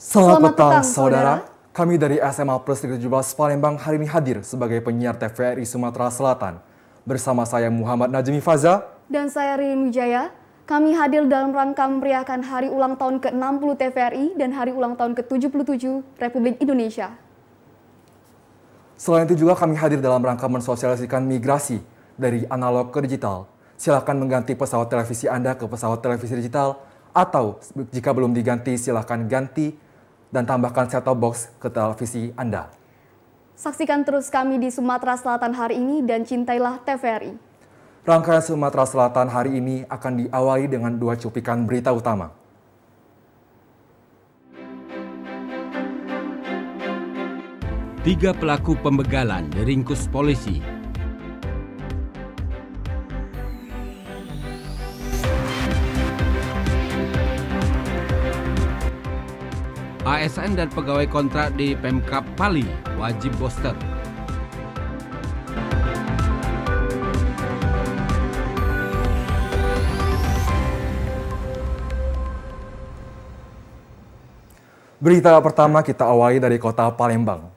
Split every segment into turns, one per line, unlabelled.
Selamat petang, saudara. Kami dari SMA Plus 17 Palembang hari ini hadir sebagai penyiar TVRI Sumatera Selatan. Bersama saya Muhammad Najmi Faza.
Dan saya Ririn Wijaya. Kami hadir dalam rangka memeriahkan hari ulang tahun ke-60 TVRI dan hari ulang tahun ke-77 Republik Indonesia.
Selain itu juga kami hadir dalam rangka mensosialisasikan migrasi dari analog ke digital. Silakan mengganti pesawat televisi Anda ke pesawat televisi digital, atau jika belum diganti silakan ganti dan tambahkan set-top box ke televisi Anda.
Saksikan terus kami di Sumatera Selatan hari ini dan cintailah TVRI.
Rangkaian Sumatera Selatan hari ini akan diawali dengan 2 cuplikan berita utama.
Tiga pelaku pembegalan diringkus polisi. ASN dan pegawai kontrak di Pemkab Pali wajib booster.
Berita pertama kita awali dari kota Palembang.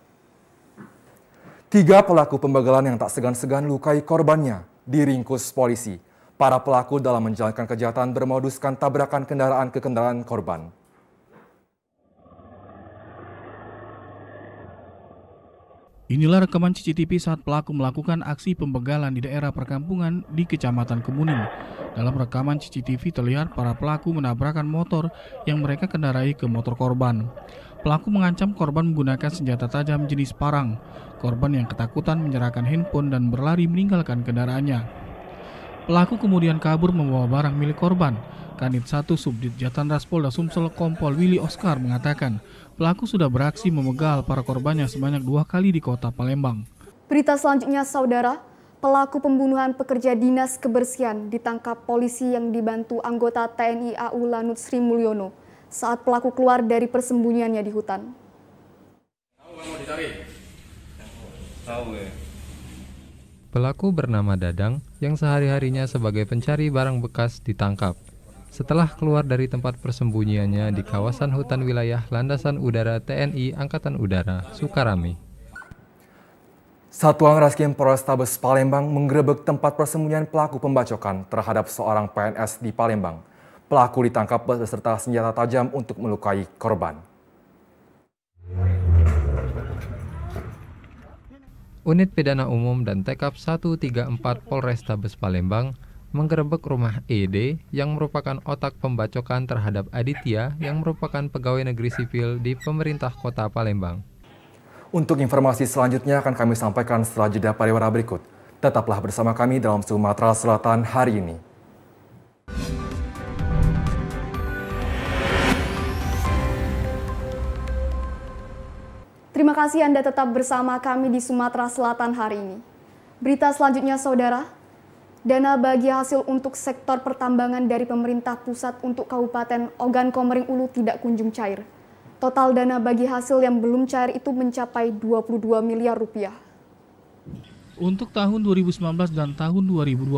3 pelaku pembegalan yang tak segan-segan lukai korbannya diringkus polisi. Para pelaku dalam menjalankan kejahatan bermoduskan tabrakan kendaraan ke kendaraan korban.
Inilah rekaman CCTV saat pelaku melakukan aksi pembegalan di daerah perkampungan di Kecamatan Kemuning. Dalam rekaman CCTV terlihat para pelaku menabrakkan motor yang mereka kendarai ke motor korban. Pelaku mengancam korban menggunakan senjata tajam jenis parang. Korban yang ketakutan menyerahkan handphone dan berlari meninggalkan kendaraannya. Pelaku kemudian kabur membawa barang milik korban. Kanit 1 Subdit Jatanras Polda Sumsel Kompol Willy Oscar mengatakan pelaku sudah beraksi memegal para korbannya sebanyak 2 kali di kota Palembang.
Berita selanjutnya, saudara, pelaku pembunuhan pekerja dinas kebersihan ditangkap polisi yang dibantu anggota TNI AU Lanut Sri Mulyono saat pelaku keluar dari persembunyiannya di hutan.
Pelaku bernama Dadang yang sehari-harinya sebagai pencari barang bekas ditangkap setelah keluar dari tempat persembunyiannya di kawasan hutan wilayah Landasan Udara TNI Angkatan Udara, Sukarami.
Satuan Reskrim Polrestabes Palembang menggerebek tempat persembunyian pelaku pembacokan terhadap seorang PNS di Palembang. Pelaku ditangkap beserta senjata tajam untuk melukai korban.
Unit Pidana Umum dan Tekap 134 Polrestabes Palembang menggerebek rumah ED yang merupakan otak pembacokan terhadap Aditya yang merupakan pegawai negeri sipil di pemerintah kota Palembang.
Untuk informasi selanjutnya akan kami sampaikan setelah jeda pariwara berikut. Tetaplah bersama kami dalam Sumatera Selatan hari ini.
Terima kasih Anda tetap bersama kami di Sumatera Selatan hari ini. Berita selanjutnya, saudara. Dana bagi hasil untuk sektor pertambangan dari pemerintah pusat untuk Kabupaten Ogan Komering Ulu tidak kunjung cair. Total dana bagi hasil yang belum cair itu mencapai 22 miliar rupiah.
Untuk tahun 2019 dan tahun 2020,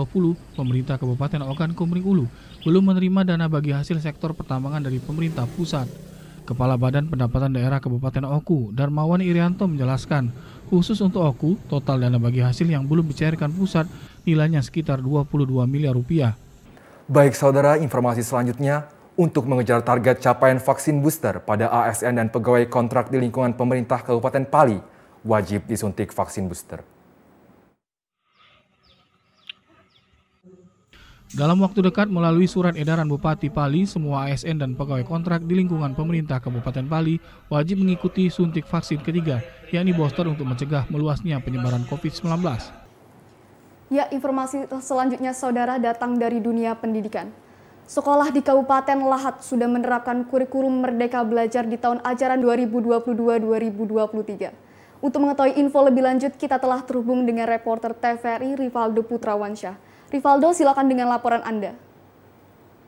pemerintah Kabupaten Ogan Komering Ulu belum menerima dana bagi hasil sektor pertambangan dari pemerintah pusat. Kepala Badan Pendapatan Daerah Kabupaten Oku, Darmawan Irianto menjelaskan, khusus untuk Oku, total dana bagi hasil yang belum dicairkan pusat nilainya sekitar 22 miliar rupiah.
Baik saudara, informasi selanjutnya, untuk mengejar target capaian vaksin booster pada ASN dan pegawai kontrak di lingkungan pemerintah Kabupaten Pali, wajib disuntik vaksin booster.
Dalam waktu dekat melalui surat edaran Bupati Pali, semua ASN dan pegawai kontrak di lingkungan pemerintah Kabupaten Pali wajib mengikuti suntik vaksin ketiga, yakni booster untuk mencegah meluasnya penyebaran COVID-19.
Ya, informasi selanjutnya, saudara, datang dari dunia pendidikan. Sekolah di Kabupaten Lahat sudah menerapkan kurikulum Merdeka Belajar di tahun ajaran 2022-2023. Untuk mengetahui info lebih lanjut, kita telah terhubung dengan reporter TVRI Rivaldo Putrawansyah. Rivaldo, silakan dengan laporan Anda.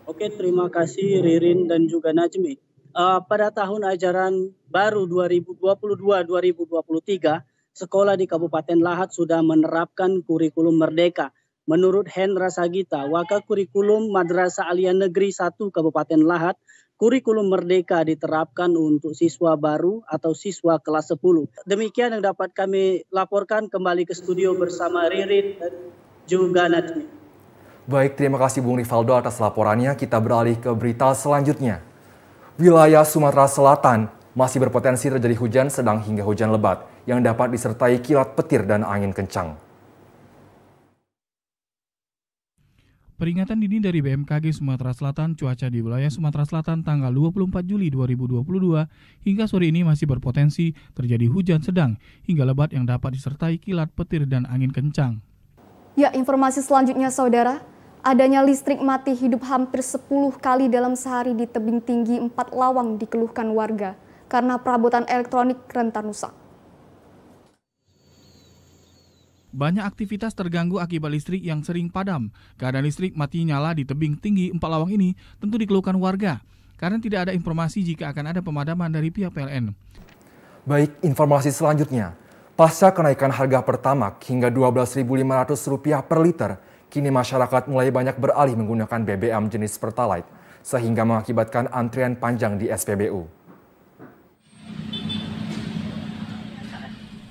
Oke, terima kasih Ririn dan juga Najmi. Pada tahun ajaran baru 2022-2023, sekolah di Kabupaten Lahat sudah menerapkan kurikulum Merdeka. Menurut Hendra Sagita, Wakil Kurikulum Madrasah Aliyah Negeri 1 Kabupaten Lahat, kurikulum merdeka diterapkan untuk siswa baru atau siswa kelas 10. Demikian yang dapat kami laporkan. Kembali ke studio bersama Ririn dan juga Najmi.
Baik, terima kasih Bung Rivaldo atas laporannya. Kita beralih ke berita selanjutnya. Wilayah Sumatera Selatan masih berpotensi terjadi hujan sedang hingga hujan lebat yang dapat disertai kilat petir dan angin kencang.
Peringatan dini dari BMKG Sumatera Selatan, cuaca di wilayah Sumatera Selatan tanggal 24 Juli 2022 hingga sore ini masih berpotensi terjadi hujan sedang hingga lebat yang dapat disertai kilat petir dan angin kencang.
Ya, informasi selanjutnya saudara, adanya listrik mati hidup hampir 10 kali dalam sehari di tebing tinggi 4 Lawang dikeluhkan warga karena perabotan elektronik rentan rusak.
Banyak aktivitas terganggu akibat listrik yang sering padam. Keadaan listrik mati nyala di tebing tinggi 4 Lawang ini tentu dikeluhkan warga, karena tidak ada informasi jika akan ada pemadaman dari pihak PLN.
Baik, informasi selanjutnya. Pasca kenaikan harga Pertamax hingga Rp12.500 per liter, kini masyarakat mulai banyak beralih menggunakan BBM jenis Pertalite, sehingga mengakibatkan antrian panjang di SPBU.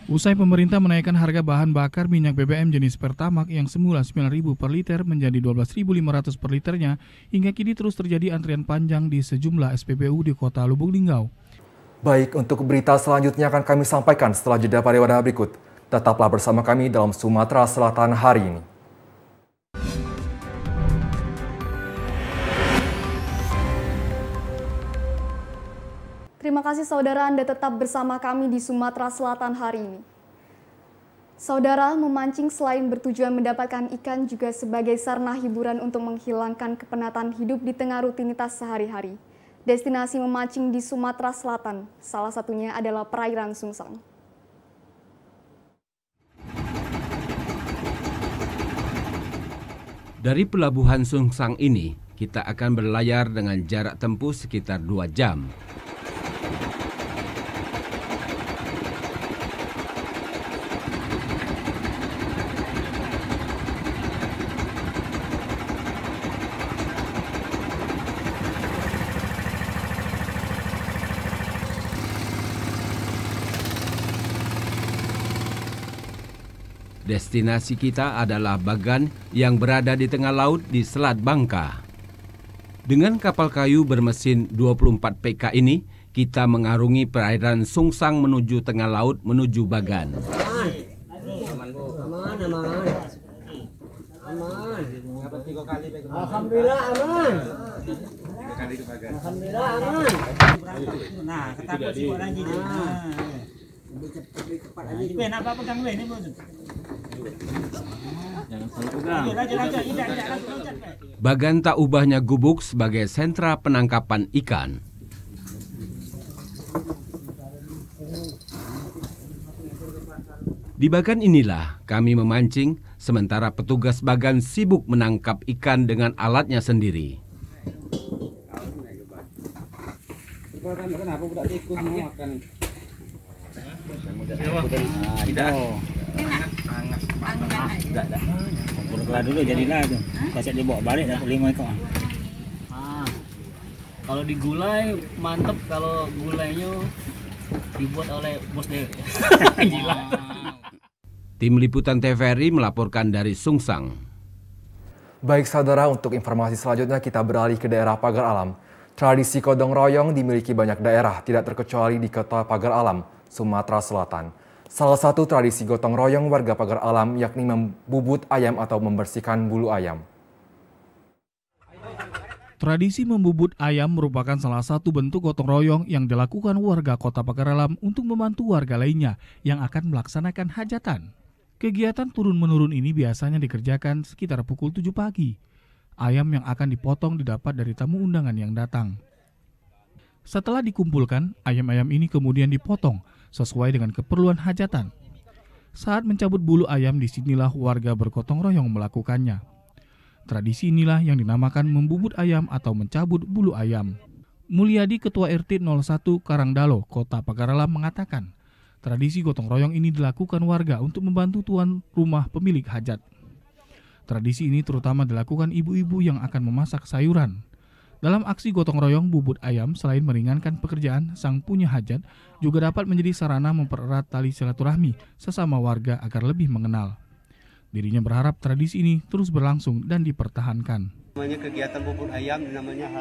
Usai pemerintah menaikkan harga bahan bakar minyak BBM jenis Pertamax yang semula Rp9.000 per liter menjadi Rp12.500 per liternya, hingga kini terus terjadi antrian panjang di sejumlah SPBU di Kota Lubuk Linggau.
Baik, untuk berita selanjutnya akan kami sampaikan setelah jeda pariwara berikut. Tetaplah bersama kami dalam Sumatera Selatan hari ini.
Terima kasih saudara, Anda tetap bersama kami di Sumatera Selatan hari ini. Saudara, memancing selain bertujuan mendapatkan ikan juga sebagai sarana hiburan untuk menghilangkan kepenatan hidup di tengah rutinitas sehari-hari. Destinasi memancing di Sumatera Selatan, salah satunya adalah perairan Sungsang.
Dari pelabuhan Sungsang ini, kita akan berlayar dengan jarak tempuh sekitar 2 jam. Destinasi kita adalah Bagan yang berada di tengah laut di Selat Bangka. Dengan kapal kayu bermesin 24 PK ini, kita mengarungi perairan Sungsang menuju tengah laut menuju Bagan.
Alhamdulillah aman. Alhamdulillah aman. Nah, kata sibuk lagi. Kenapa pegang ini, Bos?
Bagan tak ubahnya gubuk sebagai sentra penangkapan ikan. Di Bagan inilah kami memancing, sementara petugas Bagan sibuk menangkap ikan dengan alatnya sendiri.
Kenapa budak tikus mau makan? Kumpul dulu jadilah itu. Kasih dibawa balik dapat 5 ekor.
Kalau digulai mantep, kalau gulainya dibuat oleh bos dewe. Gila.
Tim Liputan TVRI melaporkan dari Sungsang.
Baik saudara, untuk informasi selanjutnya kita beralih ke daerah Pagar Alam. Tradisi gotong royong dimiliki banyak daerah, tidak terkecuali di Kota Pagar Alam, Sumatera Selatan. Salah satu tradisi gotong royong warga Pagar Alam yakni membubut ayam atau membersihkan bulu ayam.
Tradisi membubut ayam merupakan salah satu bentuk gotong royong yang dilakukan warga Kota Pagar Alam untuk membantu warga lainnya yang akan melaksanakan hajatan. Kegiatan turun-menurun ini biasanya dikerjakan sekitar pukul 7 pagi. Ayam yang akan dipotong didapat dari tamu undangan yang datang. Setelah dikumpulkan, ayam-ayam ini kemudian dipotong sesuai dengan keperluan hajatan. Saat mencabut bulu ayam, disinilah warga bergotong royong melakukannya. Tradisi inilah yang dinamakan membubut ayam atau mencabut bulu ayam. Mulyadi, Ketua RT 01 Karangdalo, Kota Pagar Alam mengatakan, tradisi gotong royong ini dilakukan warga untuk membantu tuan rumah pemilik hajat. Tradisi ini terutama dilakukan ibu-ibu yang akan memasak sayuran. Dalam aksi gotong royong bubut ayam, selain meringankan pekerjaan sang punya hajat, juga dapat menjadi sarana mempererat tali silaturahmi sesama warga agar lebih mengenal. Dirinya berharap tradisi ini terus berlangsung dan dipertahankan.
Namanya kegiatan bubut ayam, namanya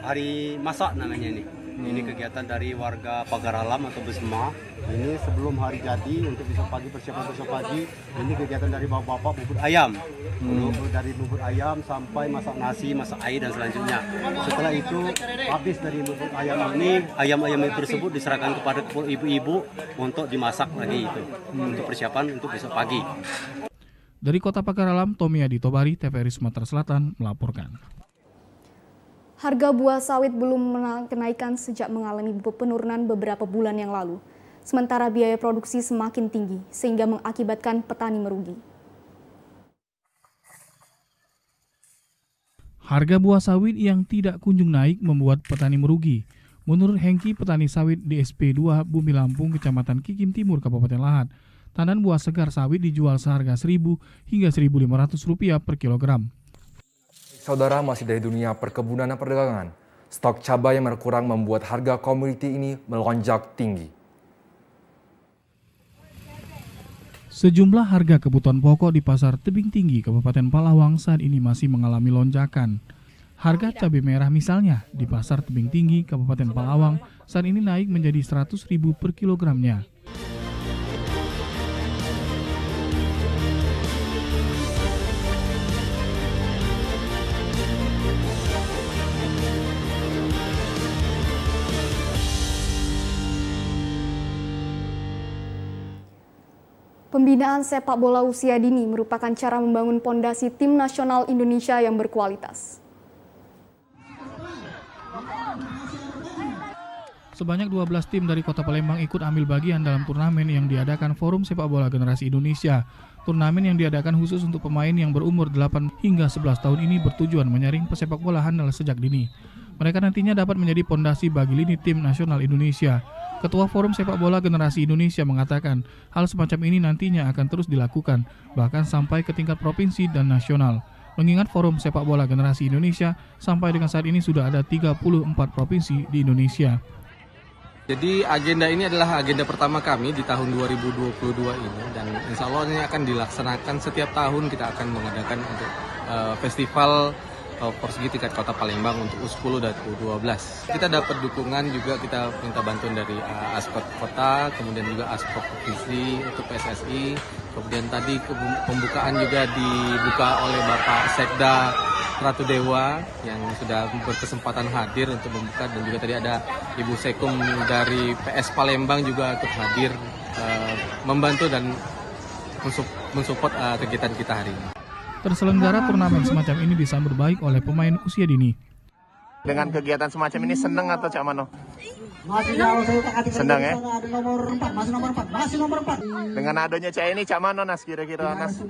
hari masak namanya ini. Ini kegiatan dari warga Pagar Alam atau Besma. Ini sebelum hari jadi untuk besok pagi, persiapan besok pagi. Ini kegiatan dari bapak-bapak bubut ayam. Dari bubut ayam sampai masak nasi, masak air dan selanjutnya. Setelah itu habis dari bubut ayam ini, ayam-ayam tersebut diserahkan kepada ibu-ibu untuk dimasak lagi itu. Untuk persiapan untuk besok pagi.
Dari Kota Pagar Alam, Tommy Adi Tobari, TVRI Sumatera Selatan melaporkan.
Harga buah sawit belum kenaikan sejak mengalami penurunan beberapa bulan yang lalu. Sementara biaya produksi semakin tinggi, sehingga mengakibatkan petani merugi.
Harga buah sawit yang tidak kunjung naik membuat petani merugi. Menurut Hengki, petani sawit di SP2 Bumi Lampung, Kecamatan Kikim Timur, Kabupaten Lahat, tandan buah segar sawit dijual seharga Rp1.000 hingga Rp1.500 per kilogram.
Saudara, masih dari dunia perkebunan dan perdagangan, stok cabai yang berkurang membuat harga komoditi ini melonjak tinggi.
Sejumlah harga kebutuhan pokok di Pasar Tebing Tinggi, Kabupaten Palawang saat ini masih mengalami lonjakan. Harga cabai merah misalnya di Pasar Tebing Tinggi, Kabupaten Palawang saat ini naik menjadi Rp100.000 per kilogramnya.
Pembinaan sepak bola usia dini merupakan cara membangun pondasi tim nasional Indonesia yang berkualitas.
Sebanyak 12 tim dari Kota Palembang ikut ambil bagian dalam turnamen yang diadakan Forum Sepak Bola Generasi Indonesia. Turnamen yang diadakan khusus untuk pemain yang berumur 8 hingga 11 tahun ini bertujuan menyaring pesepak bola handal sejak dini. Mereka nantinya dapat menjadi pondasi bagi lini tim nasional Indonesia. Ketua Forum Sepak Bola Generasi Indonesia mengatakan hal semacam ini nantinya akan terus dilakukan, bahkan sampai ke tingkat provinsi dan nasional. Mengingat Forum Sepak Bola Generasi Indonesia sampai dengan saat ini sudah ada 34 provinsi di Indonesia.
Jadi agenda ini adalah agenda pertama kami di tahun 2022 ini, dan insya Allah ini akan dilaksanakan setiap tahun. Kita akan mengadakan untuk festival Persegi tingkat Kota Palembang untuk U10 dan U12. Kita dapat dukungan juga, kita minta bantuan dari Aspek Kota, kemudian juga Aspek Provinsi untuk PSSI. Kemudian tadi pembukaan juga dibuka oleh Bapak Sekda Ratu Dewa yang sudah berkesempatan hadir untuk membuka, dan juga tadi ada Ibu Sekum dari PS Palembang juga ikut hadir membantu dan mensupport kegiatan kita hari ini.
Terselenggara turnamen semacam ini disambut baik oleh pemain usia dini.
Dengan kegiatan semacam ini senang atau Cak Mano? Senang ya? Masih nomor 4. Dengan adanya Cak ini Cak Mano, Nas, kira-kira Nas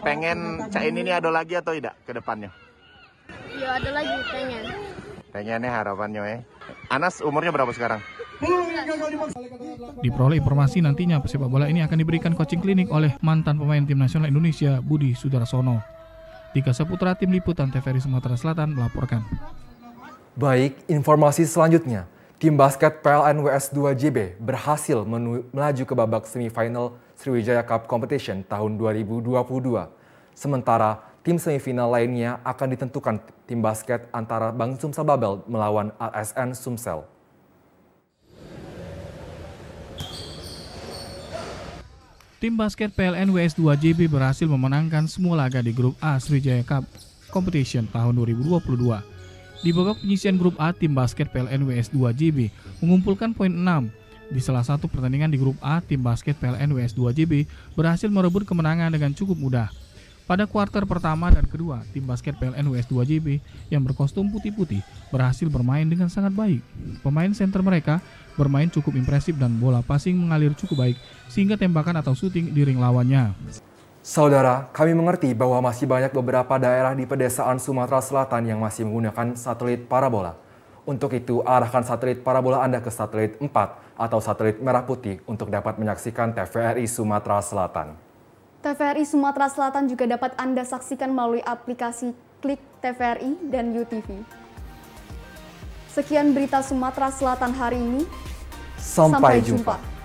pengen Cak ini ada lagi atau tidak ke depannya?
Ya ada lagi, pengen.
Pengennya harapannya ya. Anas umurnya berapa sekarang?
Diperoleh informasi nantinya pesepak bola ini akan diberikan coaching klinik oleh mantan pemain tim nasional Indonesia Budi Sudarsono. Dika Saputra, Tim Liputan TVRI Sumatera Selatan melaporkan.
Baik, informasi selanjutnya. Tim basket PLN WS2JB berhasil melaju ke babak semifinal Sriwijaya Cup Competition tahun 2022. Sementara tim semifinal lainnya akan ditentukan tim basket antara Bang Sumsel Babel melawan ASN Sumsel.
Tim basket PLN WS2JB berhasil memenangkan semua laga di grup A Sriwijaya Cup Competition tahun 2022. Di babak penyisian grup A, tim basket PLN WS2JB mengumpulkan poin 6. Di salah satu pertandingan di grup A, tim basket PLN WS2JB berhasil merebut kemenangan dengan cukup mudah. Pada kuarter pertama dan kedua, tim basket PLN WS2JB yang berkostum putih-putih berhasil bermain dengan sangat baik. Pemain center mereka bermain cukup impresif dan bola passing mengalir cukup baik sehingga tembakan atau syuting di ring lawannya.
Saudara, kami mengerti bahwa masih banyak beberapa daerah di pedesaan Sumatera Selatan yang masih menggunakan satelit parabola. Untuk itu, arahkan satelit parabola Anda ke satelit 4 atau satelit merah putih untuk dapat menyaksikan TVRI Sumatera Selatan.
TVRI Sumatera Selatan juga dapat Anda saksikan melalui aplikasi Klik TVRI dan UTV. Sekian berita Sumatera Selatan hari ini.
Sampai jumpa.